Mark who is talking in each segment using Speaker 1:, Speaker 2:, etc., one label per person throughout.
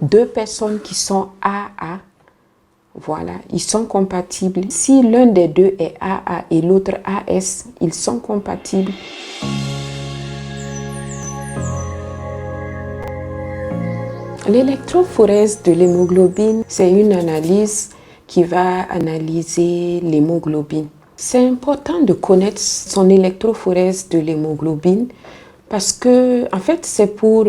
Speaker 1: deux personnes qui sont AA, voilà, ils sont compatibles. Si l'un des deux est AA et l'autre AS, ils sont compatibles. L'électrophorèse de l'hémoglobine, c'est une analyse qui va analyser l'hémoglobine. C'est important de connaître son électrophorèse de l'hémoglobine parce que, en fait, c'est pour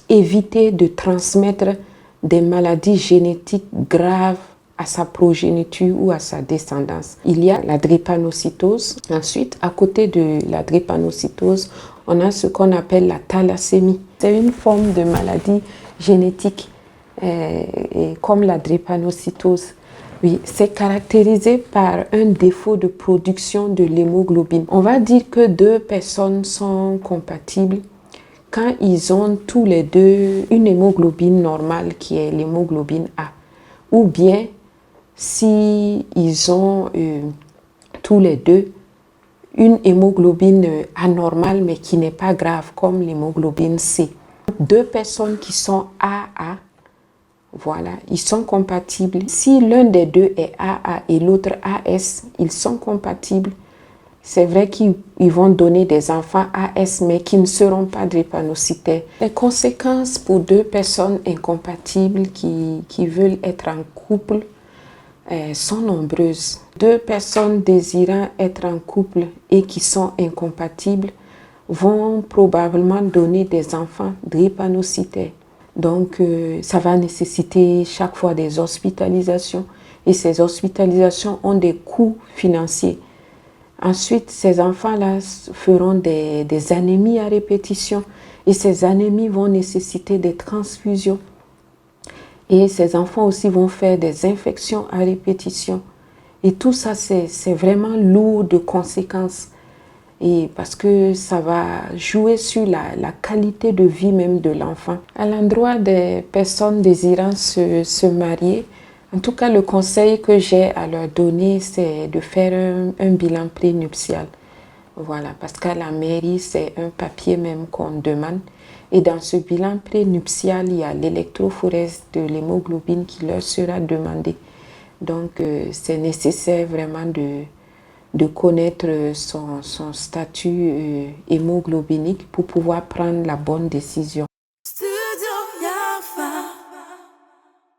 Speaker 1: éviter de transmettre des maladies génétiques graves à sa progéniture ou à sa descendance. Il y a la drépanocytose. Ensuite, à côté de la drépanocytose, on a ce qu'on appelle la thalassémie. C'est une forme de maladie génétique comme la drépanocytose. Oui, c'est caractérisé par un défaut de production de l'hémoglobine. On va dire que deux personnes sont compatibles quand ils ont tous les deux une hémoglobine normale qui est l'hémoglobine A. Ou bien si ils ont tous les deux une hémoglobine anormale mais qui n'est pas grave comme l'hémoglobine C. Deux personnes qui sont AA, voilà, ils sont compatibles. Si l'un des deux est AA et l'autre AS, ils sont compatibles. C'est vrai qu'ils vont donner des enfants AS, mais qui ne seront pas drépanocytaires. Les conséquences pour deux personnes incompatibles qui veulent être en couple sont nombreuses. Deux personnes désirant être en couple et qui sont incompatibles vont probablement donner des enfants drépanocytaires. Donc, ça va nécessiter chaque fois des hospitalisations et ces hospitalisations ont des coûts financiers. Ensuite, ces enfants-là feront des anémies à répétition et ces anémies vont nécessiter des transfusions. Et ces enfants aussi vont faire des infections à répétition. Et tout ça, c'est vraiment lourd de conséquences. Et parce que ça va jouer sur la qualité de vie même de l'enfant. À l'endroit des personnes désirant se marier, en tout cas, le conseil que j'ai à leur donner, c'est de faire un bilan prénuptial. Voilà, parce qu'à la mairie, c'est un papier même qu'on demande. Et dans ce bilan prénuptial, il y a l'électrophorèse de l'hémoglobine qui leur sera demandée. Donc, c'est nécessaire vraiment de connaître son statut hémoglobinique pour pouvoir prendre la bonne décision.